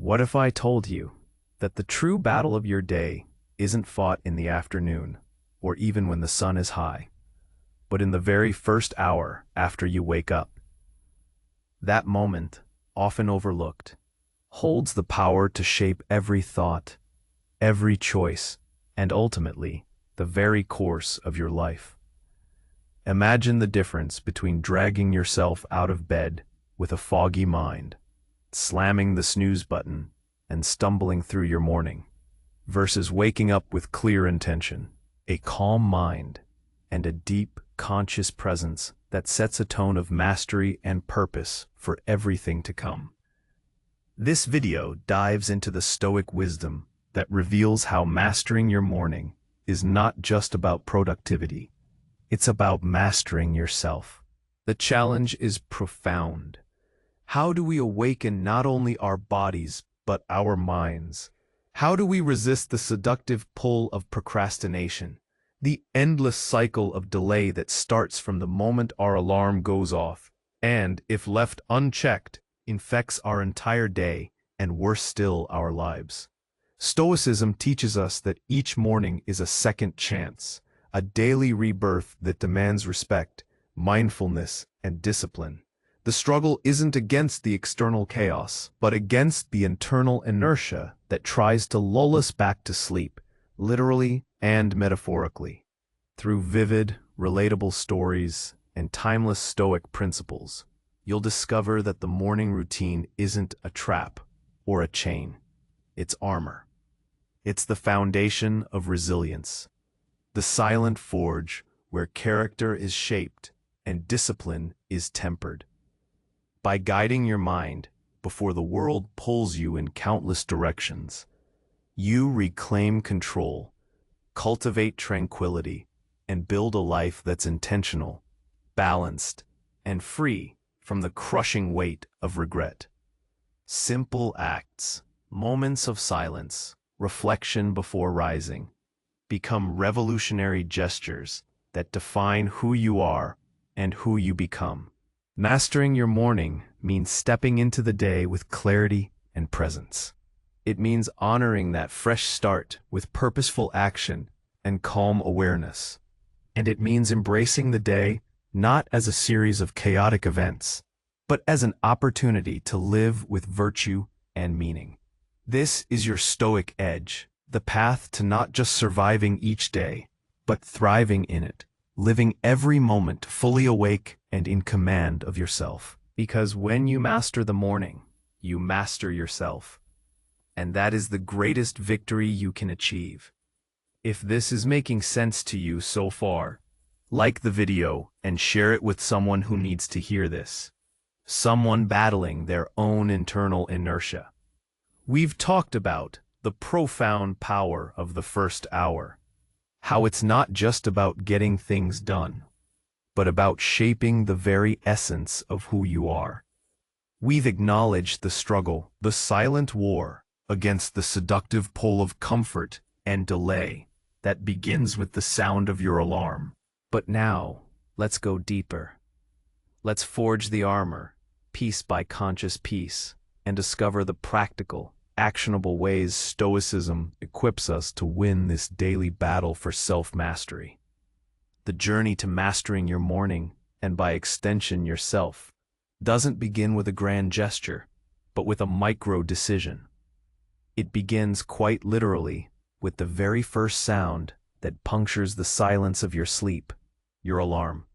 What if I told you that the true battle of your day isn't fought in the afternoon, or even when the sun is high, but in the very first hour after you wake up? That moment, often overlooked, holds the power to shape every thought, every choice, and ultimately, the very course of your life. Imagine the difference between dragging yourself out of bed with a foggy mind, slamming the snooze button, and stumbling through your morning, versus waking up with clear intention, a calm mind, and a deep, conscious presence that sets a tone of mastery and purpose for everything to come. This video dives into the Stoic wisdom that reveals how mastering your morning is not just about productivity. It's about mastering yourself. The challenge is profound. How do we awaken not only our bodies, but our minds? How do we resist the seductive pull of procrastination, the endless cycle of delay that starts from the moment our alarm goes off, and, if left unchecked, infects our entire day, and worse still, our lives? Stoicism teaches us that each morning is a second chance, a daily rebirth that demands respect, mindfulness, and discipline. The struggle isn't against the external chaos, but against the internal inertia that tries to lull us back to sleep, literally and metaphorically. Through vivid, relatable stories and timeless Stoic principles, you'll discover that the morning routine isn't a trap or a chain. It's armor. It's the foundation of resilience, the silent forge where character is shaped and discipline is tempered. By guiding your mind before the world pulls you in countless directions, you reclaim control, cultivate tranquility, and build a life that's intentional, balanced, and free from the crushing weight of regret. Simple acts, moments of silence, reflection before rising, become revolutionary gestures that define who you are and who you become. Mastering your morning means stepping into the day with clarity and presence. It means honoring that fresh start with purposeful action and calm awareness. And it means embracing the day not as a series of chaotic events, but as an opportunity to live with virtue and meaning. This is your Stoic edge, the path to not just surviving each day, but thriving in it, living every moment fully awake and in command of yourself. Because when you master the morning, you master yourself. And that is the greatest victory you can achieve. If this is making sense to you so far, like the video and share it with someone who needs to hear this. Someone battling their own internal inertia. We've talked about the profound power of the first hour, how it's not just about getting things done, but about shaping the very essence of who you are. We've acknowledged the struggle, the silent war against the seductive pull of comfort and delay that begins with the sound of your alarm. But now, let's go deeper. Let's forge the armor, piece by conscious piece, and discover the practical, actionable ways Stoicism equips us to win this daily battle for self-mastery. The journey to mastering your morning, and by extension yourself, doesn't begin with a grand gesture, but with a micro-decision. It begins quite literally with the very first sound that punctures the silence of your sleep, your alarm.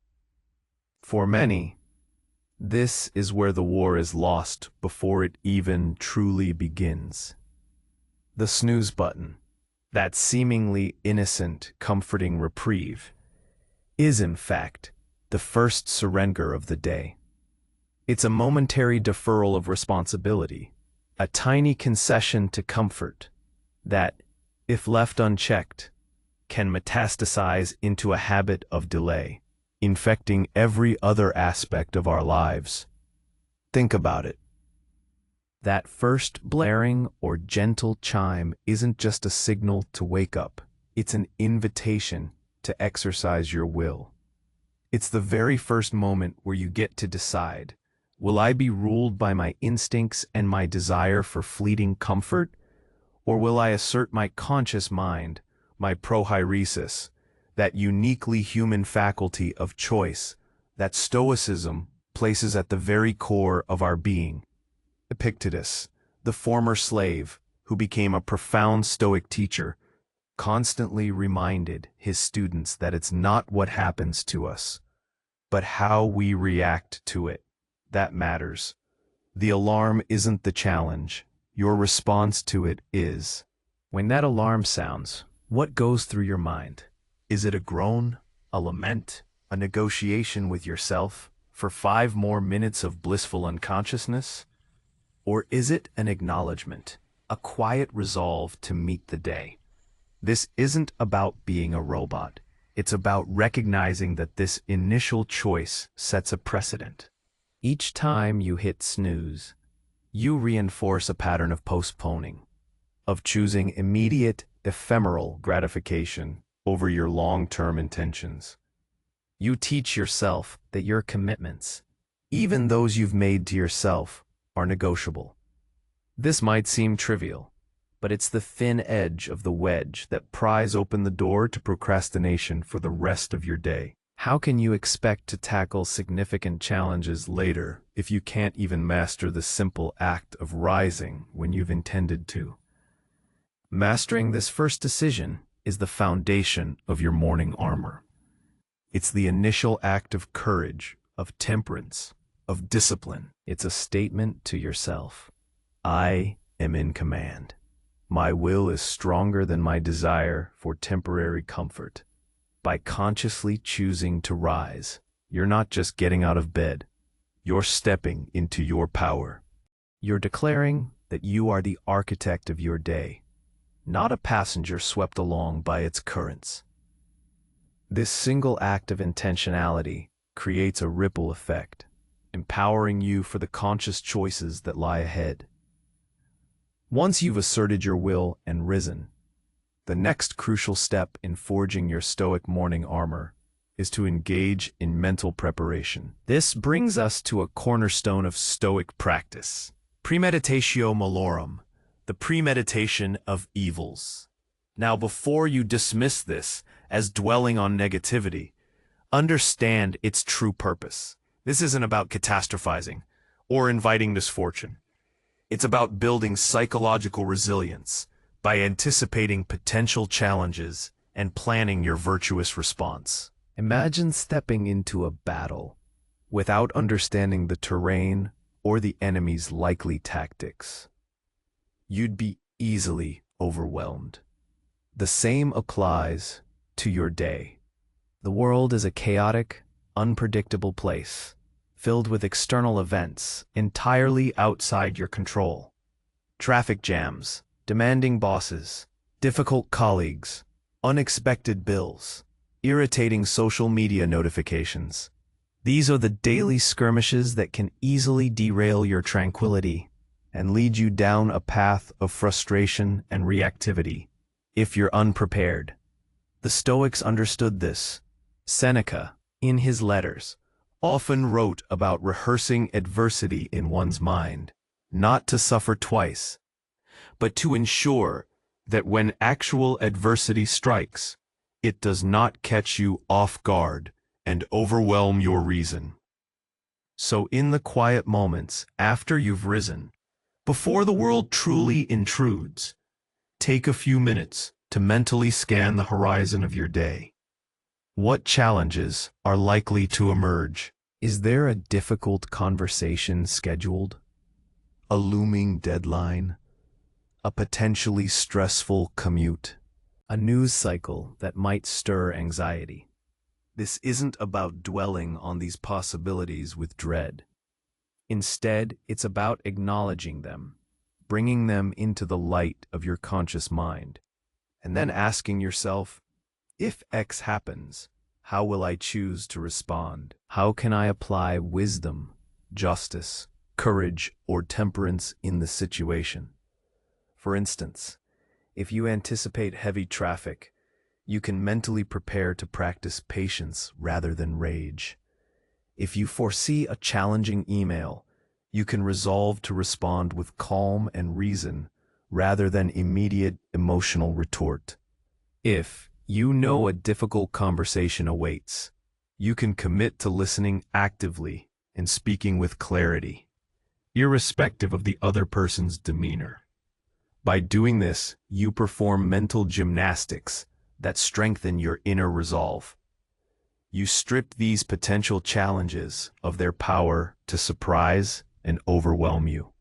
For many, this is where the war is lost before it even truly begins. The snooze button, that seemingly innocent, comforting reprieve, is in fact the first surrender of the day. It's a momentary deferral of responsibility, a tiny concession to comfort that, if left unchecked, can metastasize into a habit of delay, infecting every other aspect of our lives. Think about it. That first blaring or gentle chime isn't just a signal to wake up. It's an invitation to exercise your will. It's the very first moment where you get to decide, Will I be ruled by my instincts and my desire for fleeting comfort? Or will I assert my conscious mind, my prohairesis, that uniquely human faculty of choice that Stoicism places at the very core of our being? Epictetus, the former slave, who became a profound Stoic teacher, constantly reminded his students that it's not what happens to us, but how we react to it that matters. The alarm isn't the challenge. Your response to it is. When that alarm sounds, what goes through your mind? Is it a groan, a lament, a negotiation with yourself for 5 more minutes of blissful unconsciousness? Or is it an acknowledgement, a quiet resolve to meet the day? This isn't about being a robot. It's about recognizing that this initial choice sets a precedent. Each time you hit snooze, you reinforce a pattern of postponing, of choosing immediate, ephemeral gratification over your long-term intentions. You teach yourself that your commitments, even those you've made to yourself, are negotiable. This might seem trivial, but it's the thin edge of the wedge that pries open the door to procrastination for the rest of your day. How can you expect to tackle significant challenges later if you can't even master the simple act of rising when you've intended to? Mastering this first decision is the foundation of your morning armor. It's the initial act of courage, of temperance, of discipline. It's a statement to yourself. I am in command. My will is stronger than my desire for temporary comfort. By consciously choosing to rise, you're not just getting out of bed. You're stepping into your power. You're declaring that you are the architect of your day, not a passenger swept along by its currents. This single act of intentionality creates a ripple effect, empowering you for the conscious choices that lie ahead. Once you've asserted your will and risen, the next crucial step in forging your Stoic morning armor is to engage in mental preparation. This brings us to a cornerstone of Stoic practice, premeditatio malorum, the premeditation of evils. Now, before you dismiss this as dwelling on negativity, understand its true purpose. This isn't about catastrophizing or inviting misfortune. It's about building psychological resilience by anticipating potential challenges and planning your virtuous response. Imagine stepping into a battle without understanding the terrain or the enemy's likely tactics. You'd be easily overwhelmed. The same applies to your day. The world is a chaotic, unpredictable place, filled with external events entirely outside your control. Traffic jams, demanding bosses, difficult colleagues, unexpected bills, irritating social media notifications. These are the daily skirmishes that can easily derail your tranquility and lead you down a path of frustration and reactivity if you're unprepared. The Stoics understood this. Seneca, in his letters, often wrote about rehearsing adversity in one's mind, not to suffer twice, but to ensure that when actual adversity strikes, it does not catch you off guard and overwhelm your reason. So in the quiet moments after you've risen, before the world truly intrudes, take a few minutes to mentally scan the horizon of your day. What challenges are likely to emerge? Is there a difficult conversation scheduled? A looming deadline? A potentially stressful commute? A news cycle that might stir anxiety? This isn't about dwelling on these possibilities with dread. Instead, it's about acknowledging them, bringing them into the light of your conscious mind, and then asking yourself, if X happens, how will I choose to respond? How can I apply wisdom, justice, courage, or temperance in the situation? For instance, if you anticipate heavy traffic, you can mentally prepare to practice patience rather than rage. If you foresee a challenging email, You can resolve to respond with calm and reason rather than immediate emotional retort. If you know a difficult conversation awaits, you can commit to listening actively and speaking with clarity, irrespective of the other person's demeanor. By doing this, you perform mental gymnastics that strengthen your inner resolve. You strip these potential challenges of their power to surprise and overwhelm you.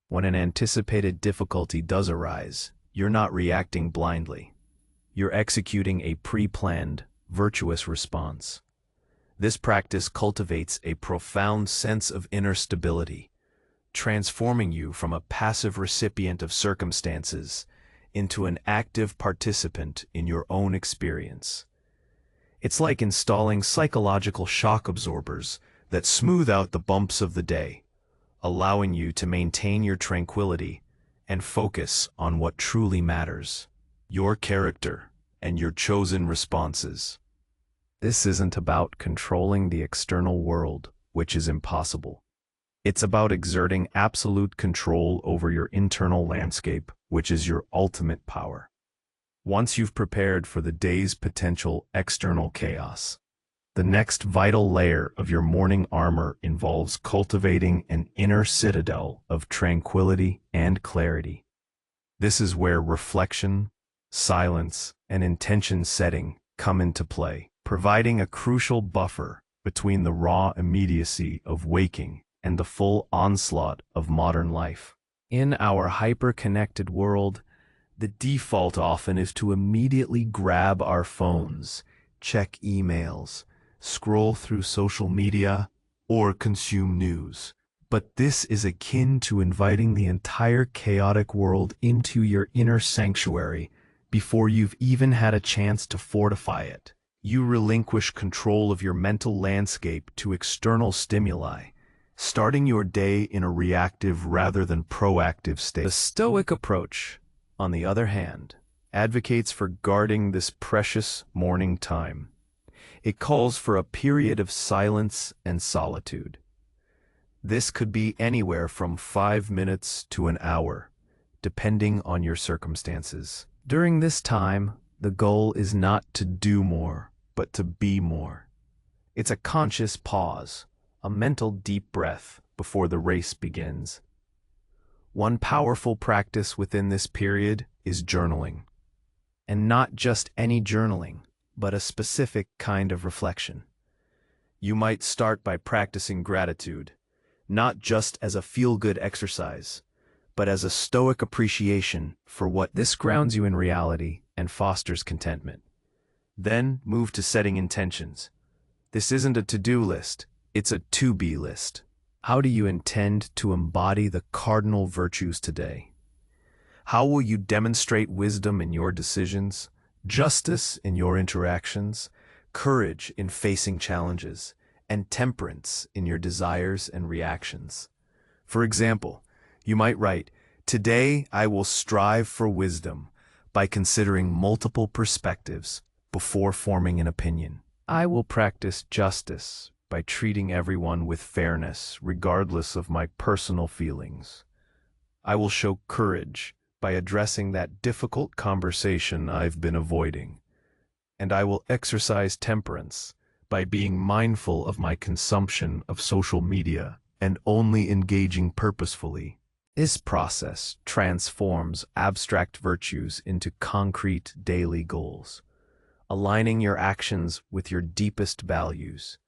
When an anticipated difficulty does arise, you're not reacting blindly. You're executing a pre-planned, virtuous response. This practice cultivates a profound sense of inner stability, transforming you from a passive recipient of circumstances into an active participant in your own experience. It's like installing psychological shock absorbers that smooth out the bumps of the day, allowing you to maintain your tranquility and focus on what truly matters, your character and your chosen responses. This isn't about controlling the external world, which is impossible. It's about exerting absolute control over your internal landscape, which is your ultimate power. Once you've prepared for the day's potential external chaos, the next vital layer of your morning armor involves cultivating an inner citadel of tranquility and clarity. This is where reflection, silence, and intention setting come into play, providing a crucial buffer between the raw immediacy of waking and the full onslaught of modern life. In our hyper-connected world, the default often is to immediately grab our phones, check emails, scroll through social media, or consume news. But this is akin to inviting the entire chaotic world into your inner sanctuary before you've even had a chance to fortify it. You relinquish control of your mental landscape to external stimuli, starting your day in a reactive rather than proactive state. The Stoic approach, on the other hand, advocates for guarding this precious morning time. It calls for a period of silence and solitude. This could be anywhere from 5 minutes to an hour, depending on your circumstances. During this time, the goal is not to do more, but to be more. It's a conscious pause, a mental deep breath before the race begins. One powerful practice within this period is journaling. And not just any journaling, but a specific kind of reflection. You might start by practicing gratitude, not just as a feel-good exercise, but as a stoic appreciation for what this grounds you in reality and fosters contentment. Then move to setting intentions. This isn't a to-do list, it's a to-be list. How do you intend to embody the cardinal virtues today? How will you demonstrate wisdom in your decisions, justice in your interactions, courage in facing challenges, and temperance in your desires and reactions? For example, you might write, "Today I will strive for wisdom by considering multiple perspectives before forming an opinion. I will practice justice by treating everyone with fairness, regardless of my personal feelings. I will show courage by addressing that difficult conversation I've been avoiding. And I will exercise temperance by being mindful of my consumption of social media and only engaging purposefully." This process transforms abstract virtues into concrete daily goals, aligning your actions with your deepest values.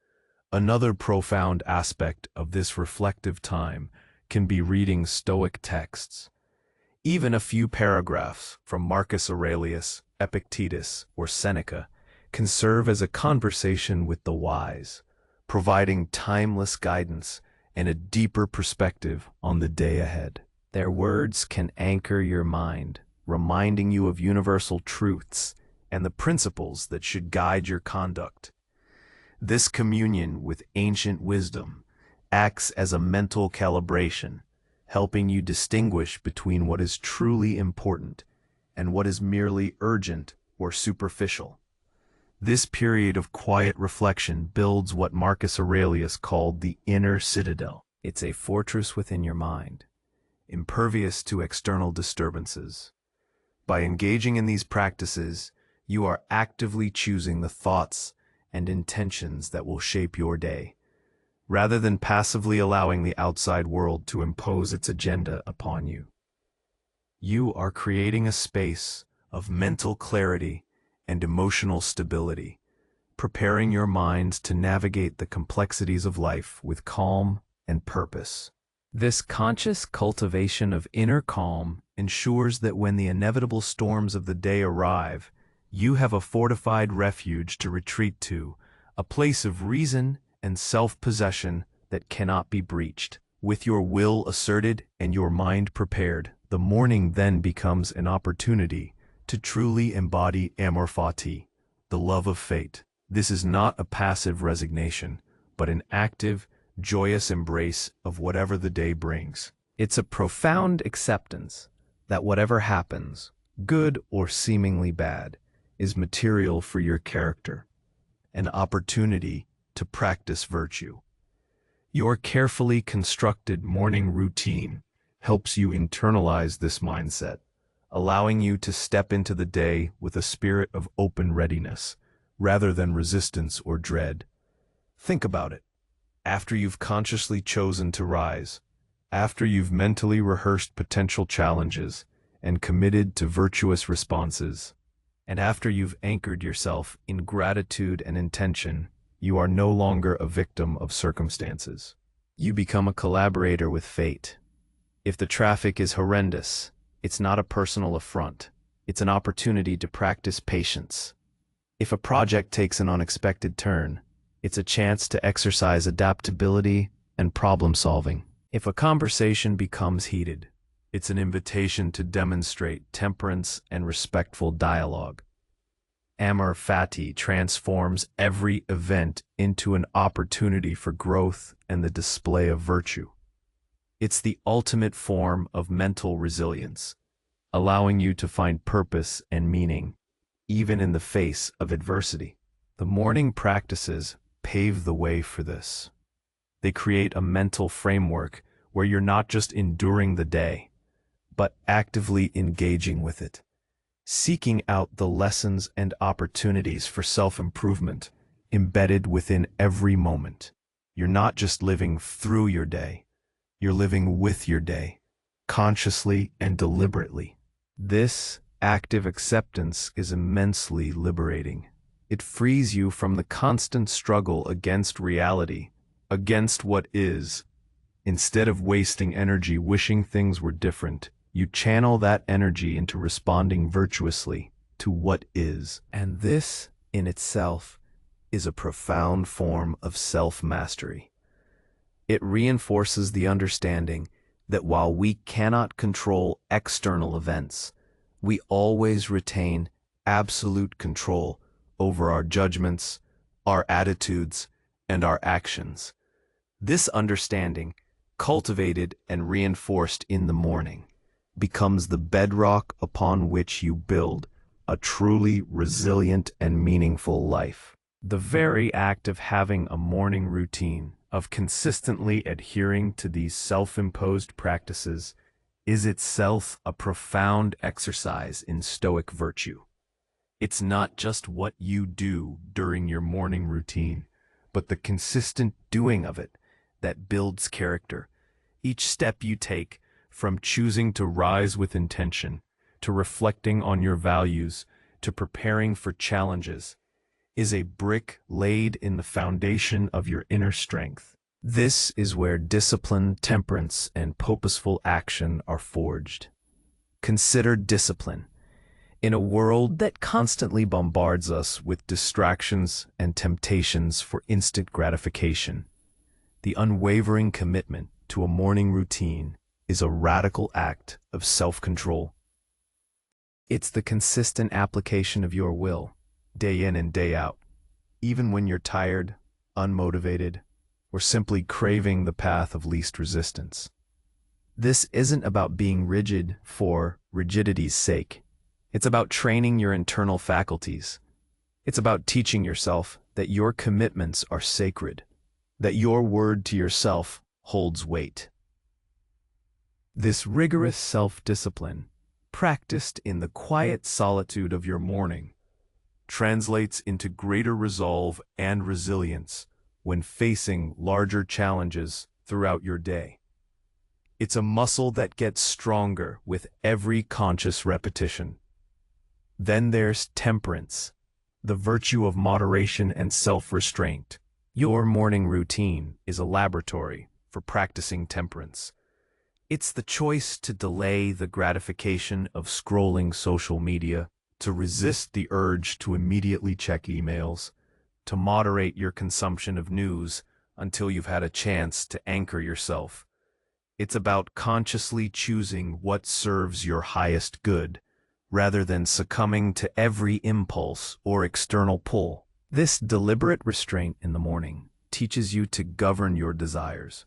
Another profound aspect of this reflective time can be reading Stoic texts. Even a few paragraphs from Marcus Aurelius, Epictetus, or Seneca can serve as a conversation with the wise, providing timeless guidance and a deeper perspective on the day ahead. Their words can anchor your mind, reminding you of universal truths and the principles that should guide your conduct. This communion with ancient wisdom acts as a mental calibration, helping you distinguish between what is truly important and what is merely urgent or superficial. This period of quiet reflection builds what Marcus Aurelius called the inner citadel. It's a fortress within your mind, impervious to external disturbances. By engaging in these practices, you are actively choosing the thoughts and intentions that will shape your day, rather than passively allowing the outside world to impose its agenda upon you. You are creating a space of mental clarity and emotional stability, preparing your mind to navigate the complexities of life with calm and purpose. This conscious cultivation of inner calm ensures that when the inevitable storms of the day arrive, you have a fortified refuge to retreat to, a place of reason and self-possession that cannot be breached. With your will asserted and your mind prepared, the morning then becomes an opportunity to truly embody amor fati, the love of fate. This is not a passive resignation, but an active, joyous embrace of whatever the day brings. It's a profound acceptance that whatever happens, good or seemingly bad, is material for your character, an opportunity to practice virtue. Your carefully constructed morning routine helps you internalize this mindset, allowing you to step into the day with a spirit of open readiness, rather than resistance or dread. Think about it. After you've consciously chosen to rise, after you've mentally rehearsed potential challenges and committed to virtuous responses, and after you've anchored yourself in gratitude and intention, you are no longer a victim of circumstances. You become a collaborator with fate. If the traffic is horrendous, it's not a personal affront. It's an opportunity to practice patience. If a project takes an unexpected turn, it's a chance to exercise adaptability and problem solving. If a conversation becomes heated, it's an invitation to demonstrate temperance and respectful dialogue. Amor fati transforms every event into an opportunity for growth and the display of virtue. It's the ultimate form of mental resilience, allowing you to find purpose and meaning, even in the face of adversity. The morning practices pave the way for this. They create a mental framework where you're not just enduring the day, but actively engaging with it, seeking out the lessons and opportunities for self-improvement embedded within every moment. You're not just living through your day, you're living with your day, consciously and deliberately. This active acceptance is immensely liberating. It frees you from the constant struggle against reality, against what is. Instead of wasting energy wishing things were different, you channel that energy into responding virtuously to what is. And this, in itself, is a profound form of self-mastery. It reinforces the understanding that while we cannot control external events, we always retain absolute control over our judgments, our attitudes, and our actions. This understanding, cultivated and reinforced in the morning, becomes the bedrock upon which you build a truly resilient and meaningful life. The very act of having a morning routine, of consistently adhering to these self-imposed practices, is itself a profound exercise in Stoic virtue. It's not just what you do during your morning routine, but the consistent doing of it that builds character. Each step you take, from choosing to rise with intention, to reflecting on your values, to preparing for challenges, is a brick laid in the foundation of your inner strength. This is where discipline, temperance, and purposeful action are forged. Consider discipline. In a world that constantly bombards us with distractions and temptations for instant gratification, the unwavering commitment to a morning routine is a radical act of self-control. It's the consistent application of your will, day in and day out, even when you're tired, unmotivated, or simply craving the path of least resistance. This isn't about being rigid for rigidity's sake. It's about training your internal faculties. It's about teaching yourself that your commitments are sacred, that your word to yourself holds weight. This rigorous self-discipline, practiced in the quiet solitude of your morning, translates into greater resolve and resilience when facing larger challenges throughout your day. It's a muscle that gets stronger with every conscious repetition. Then there's temperance, the virtue of moderation and self-restraint. Your morning routine is a laboratory for practicing temperance. It's the choice to delay the gratification of scrolling social media, to resist the urge to immediately check emails, to moderate your consumption of news until you've had a chance to anchor yourself. It's about consciously choosing what serves your highest good, rather than succumbing to every impulse or external pull. This deliberate restraint in the morning teaches you to govern your desires,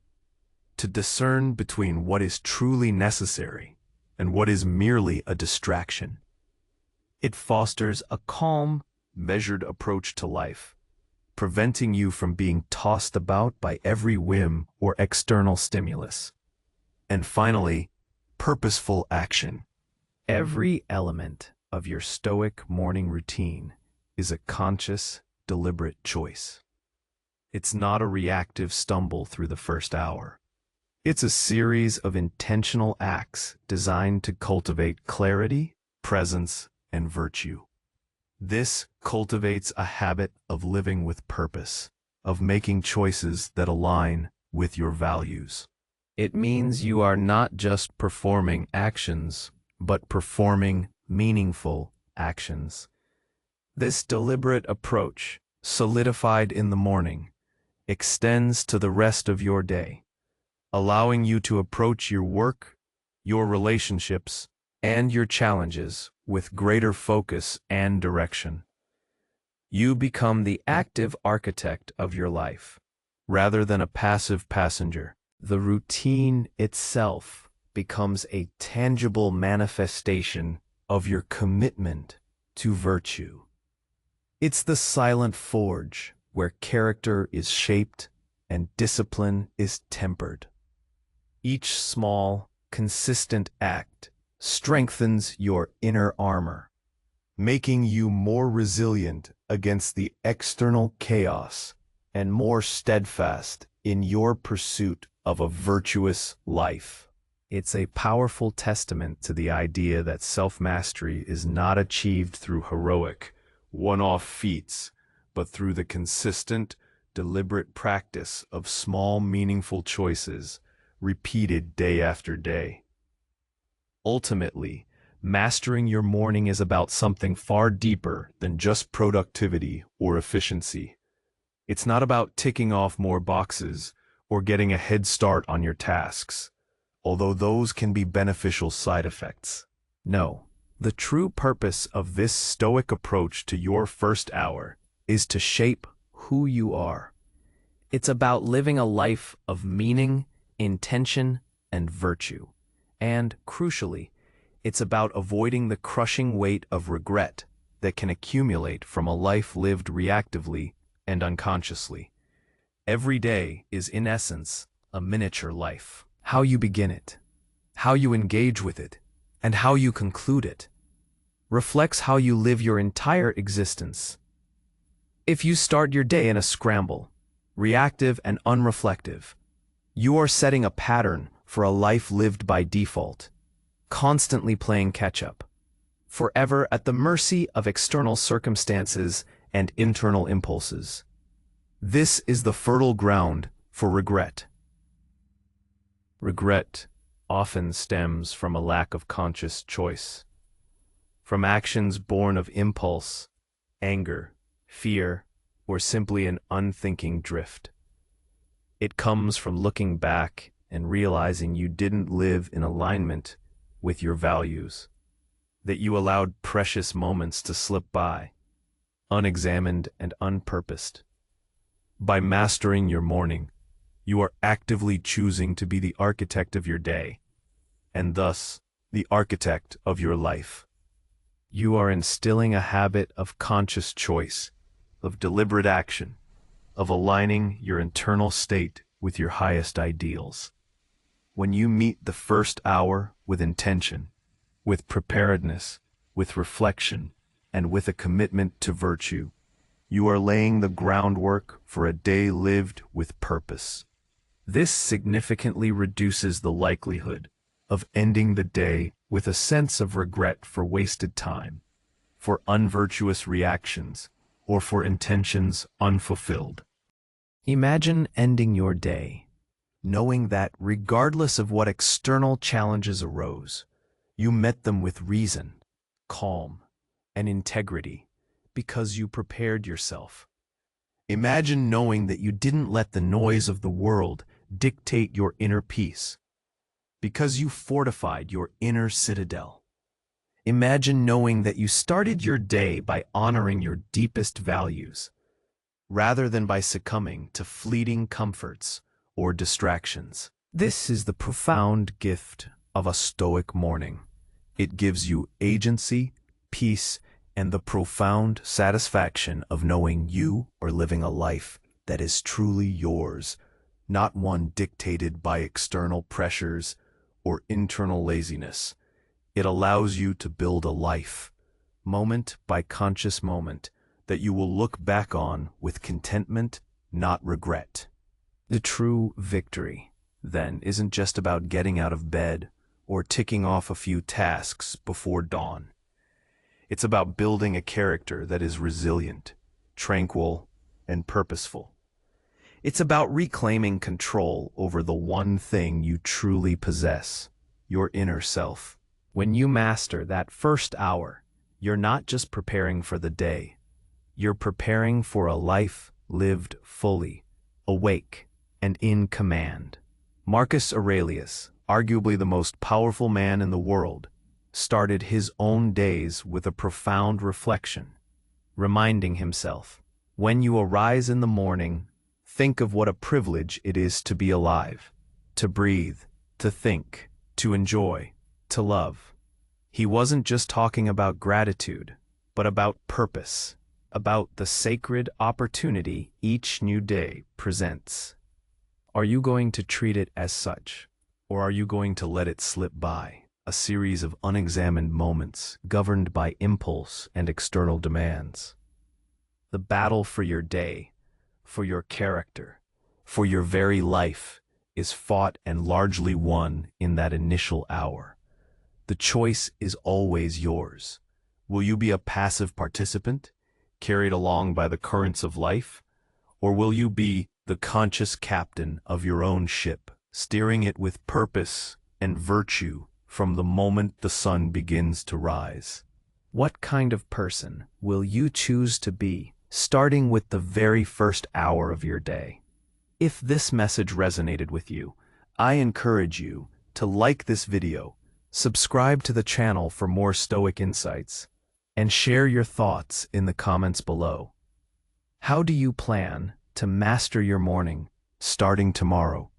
to discern between what is truly necessary and what is merely a distraction. It fosters a calm, measured approach to life, preventing you from being tossed about by every whim or external stimulus. And finally, purposeful action. Every element of your Stoic morning routine is a conscious, deliberate choice. It's not a reactive stumble through the first hour. It's a series of intentional acts designed to cultivate clarity, presence, and virtue. This cultivates a habit of living with purpose, of making choices that align with your values. It means you are not just performing actions, but performing meaningful actions. This deliberate approach, solidified in the morning, extends to the rest of your day, allowing you to approach your work, your relationships, and your challenges with greater focus and direction. You become the active architect of your life, rather than a passive passenger. The routine itself becomes a tangible manifestation of your commitment to virtue. It's the silent forge where character is shaped and discipline is tempered. Each small, consistent act strengthens your inner armor, making you more resilient against the external chaos and more steadfast in your pursuit of a virtuous life. It's a powerful testament to the idea that self-mastery is not achieved through heroic, one-off feats, but through the consistent, deliberate practice of small, meaningful choices, repeated day after day. Ultimately, mastering your morning is about something far deeper than just productivity or efficiency. It's not about ticking off more boxes or getting a head start on your tasks, although those can be beneficial side effects. No, the true purpose of this Stoic approach to your first hour is to shape who you are. It's about living a life of meaning, intention, and virtue. And, crucially, it's about avoiding the crushing weight of regret that can accumulate from a life lived reactively and unconsciously. Every day is, in essence, a miniature life. How you begin it, how you engage with it, and how you conclude it reflects how you live your entire existence. If you start your day in a scramble, reactive and unreflective, you are setting a pattern for a life lived by default, constantly playing catch-up, forever at the mercy of external circumstances and internal impulses. This is the fertile ground for regret. Regret often stems from a lack of conscious choice, from actions born of impulse, anger, fear, or simply an unthinking drift. It comes from looking back and realizing you didn't live in alignment with your values, that you allowed precious moments to slip by, unexamined and unpurposed. By mastering your morning, you are actively choosing to be the architect of your day, and thus the architect of your life. You are instilling a habit of conscious choice, of deliberate action, of aligning your internal state with your highest ideals. When you meet the first hour with intention, with preparedness, with reflection, and with a commitment to virtue, you are laying the groundwork for a day lived with purpose. This significantly reduces the likelihood of ending the day with a sense of regret for wasted time, for unvirtuous reactions, or for intentions unfulfilled. Imagine ending your day, knowing that regardless of what external challenges arose, you met them with reason, calm, and integrity because you prepared yourself. Imagine knowing that you didn't let the noise of the world dictate your inner peace, because you fortified your inner citadel. Imagine knowing that you started your day by honoring your deepest values, rather than by succumbing to fleeting comforts or distractions. This is the profound gift of a Stoic morning. It gives you agency, peace, and the profound satisfaction of knowing you are living a life that is truly yours, not one dictated by external pressures or internal laziness. It allows you to build a life, moment by conscious moment, that you will look back on with contentment, not regret. The true victory, then, isn't just about getting out of bed or ticking off a few tasks before dawn. It's about building a character that is resilient, tranquil, and purposeful. It's about reclaiming control over the one thing you truly possess, your inner self. When you master that first hour, you're not just preparing for the day. You're preparing for a life lived fully, awake, and in command. Marcus Aurelius, arguably the most powerful man in the world, started his own days with a profound reflection, reminding himself, "When you arise in the morning, think of what a privilege it is to be alive, to breathe, to think, to enjoy, to love." He wasn't just talking about gratitude, but about purpose, about the sacred opportunity each new day presents. Are you going to treat it as such, or are you going to let it slip by, a series of unexamined moments governed by impulse and external demands? The battle for your day, for your character, for your very life, is fought and largely won in that initial hour. The choice is always yours. Will you be a passive participant, carried along by the currents of life, or will you be the conscious captain of your own ship, steering it with purpose and virtue from the moment the sun begins to rise? What kind of person will you choose to be, starting with the very first hour of your day? If this message resonated with you, I encourage you to like this video, subscribe to the channel for more Stoic insights, and share your thoughts in the comments below. How do you plan to master your morning starting tomorrow?